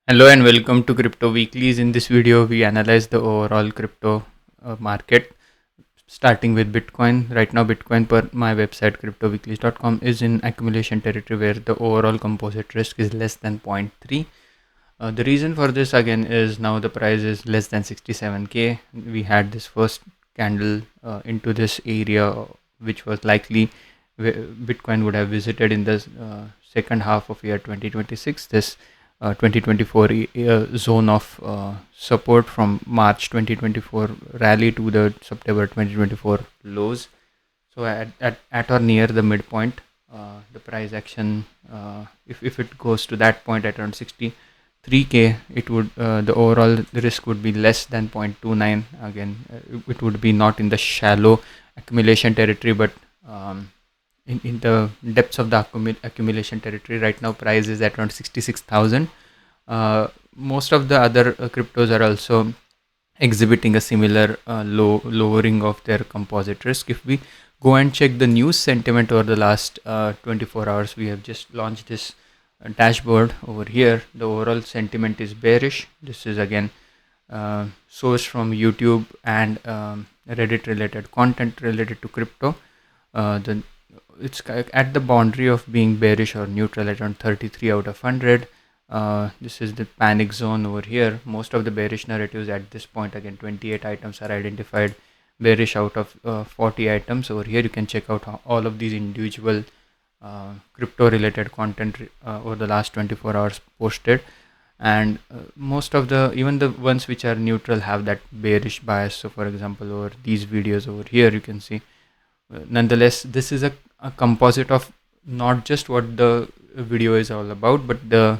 Hello and welcome to Crypto Weeklies. In this video, we analyze the overall crypto market, starting with Bitcoin. Right now, Bitcoin per my website cryptoweeklies.com is in accumulation territory where the overall composite risk is less than 0.3. The reason for this again is now the price is less than 67k. We had this first candle into this area, which was likely Bitcoin would have visited in the second half of year 2026. This 2024 zone of support from March 2024 rally to the September 2024 lows. So at or near the midpoint, the price action, if it goes to that point at around 63k, it would the overall risk would be less than 0.29. Again, it would be not in the shallow accumulation territory, but in the depths of the accumulation territory. Right now price is at around 66,000. Most of the other cryptos are also exhibiting a similar lowering of their composite risk. If we go and check the news sentiment over the last 24 hours, we have just launched this dashboard over here. The overall sentiment is bearish. This is again sourced from YouTube and Reddit related content related to crypto. It's at the boundary of being bearish or neutral at around 33 out of 100. This is the panic zone over here. Most of the bearish narratives at this point, again 28 items are identified bearish out of 40 items. Over here you can check out all of these individual crypto related content over the last 24 hours posted, and most of the, even the ones which are neutral, have that bearish bias. So for example, over these videos over here you can see, nonetheless, this is a composite of not just what the video is all about, but the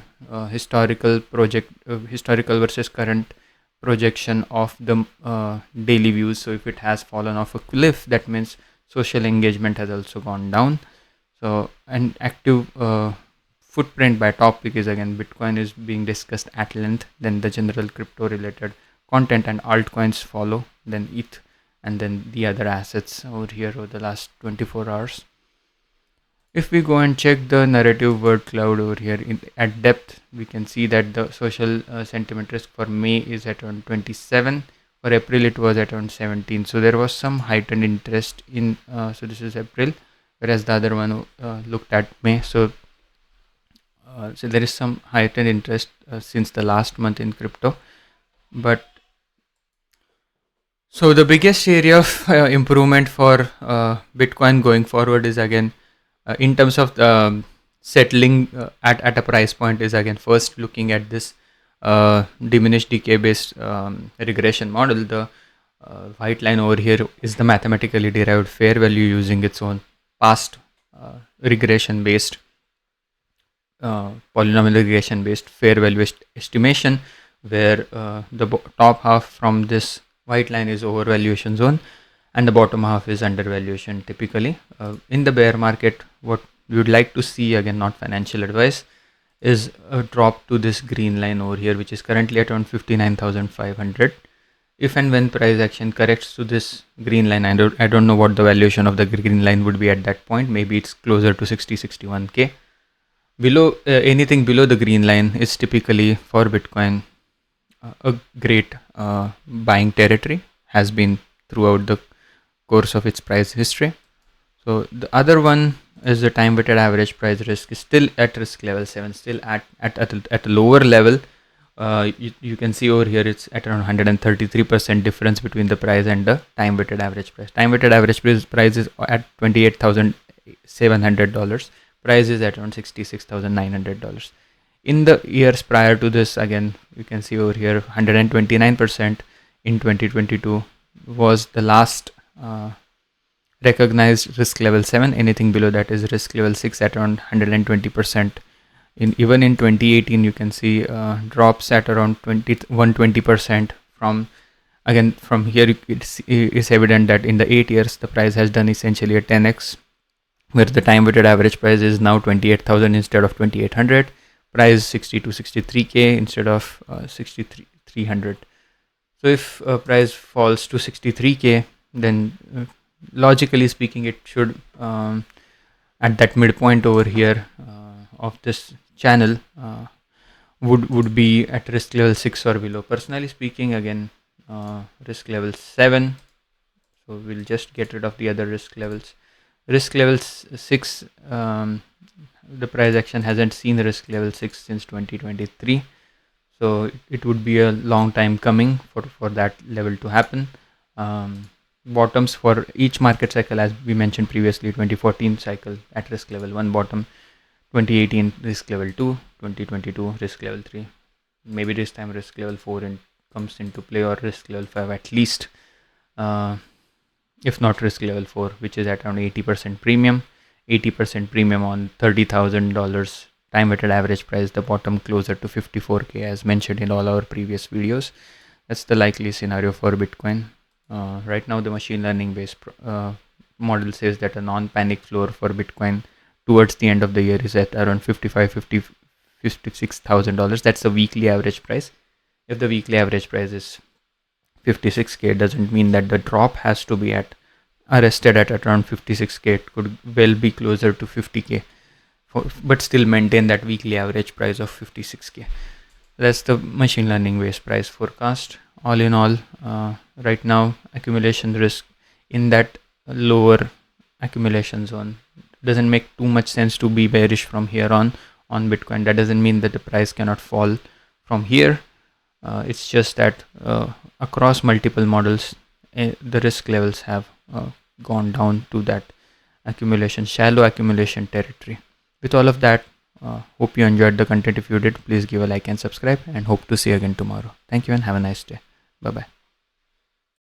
historical versus current projection of the daily views. So if it has fallen off a cliff, that means social engagement has also gone down. So an active footprint by topic is again Bitcoin is being discussed at length, then the general crypto related content and altcoins follow, then ETH, and then the other assets over here over the last 24 hours. If we go and check the narrative word cloud over here at depth, we can see that the social sentiment risk for May is at around 27. For April, it was at around 17. So there was some heightened interest in, so this is April, whereas the other one looked at May. So there is some heightened interest since the last month in crypto. But so the biggest area of improvement for Bitcoin going forward is again, in terms of settling at a price point, is again first looking at this diminished decay based regression model. The white line over here is the mathematically derived fair value using its own past regression based polynomial regression based fair value estimation, where the top half from this white line is overvaluation zone and the bottom half is undervaluation. Typically in the bear market, what we would like to see, again not financial advice, is a drop to this green line over here, which is currently at around 59,500. If and when price action corrects to this green line, I don't know what the valuation of the green line would be at that point. Maybe it's closer to 61k. Below anything below the green line is typically for Bitcoin a great buying territory, has been throughout the course of its price history. So the other one is the time weighted average price risk is still at risk level 7, still at a lower level. You can see over here it's at around 133% difference between the price and the time weighted average price. Time weighted average price is at $28,700. Price is at around $66,900. In the years prior to this, again you can see over here 129% in 2022 was the last recognized risk level 7. Anything below that is risk level 6 at around 120%. Even in 2018 you can see drops at around 120%. From here it's evident that in the 8 years the price has done essentially a 10x, where the time weighted average price is now 28,000 instead of 2,800. Price 60 to 63k instead of 6,300. So if price falls to 63k, then logically speaking it should at that midpoint over here of this channel, would be at risk level 6 or below. Personally speaking, again, risk level 7. So we'll just get rid of the other risk levels. Risk level 6, the price action hasn't seen risk level 6 since 2023. So it would be a long time coming for that level to happen. Bottoms for each market cycle, as we mentioned previously: 2014 cycle at risk level 1 bottom, 2018 risk level 2, 2022 risk level 3. Maybe this time risk level 4 comes into play, or risk level 5 at least, if not risk level 4, which is at around 80% premium. 80% premium on $30,000 time weighted average price, the bottom closer to 54k, as mentioned in all our previous videos. That's the likely scenario for Bitcoin. Right now the machine learning based model says that a non-panic floor for Bitcoin towards the end of the year is at around $56,000. That's the weekly average price. If the weekly average price is 56k, it doesn't mean that the drop has to be arrested at around 56k. It could well be closer to 50k, but still maintain that weekly average price of 56k. That's the machine learning based price forecast. All in all, right now accumulation risk in that lower accumulation zone. Doesn't make too much sense to be bearish from here on Bitcoin. That doesn't mean that the price cannot fall from here. It's just that across multiple models, the risk levels have gone down to that shallow accumulation territory. With all of that, hope you enjoyed the content. If you did, please give a like and subscribe, and hope to see you again tomorrow. Thank you and have a nice day. Bye bye.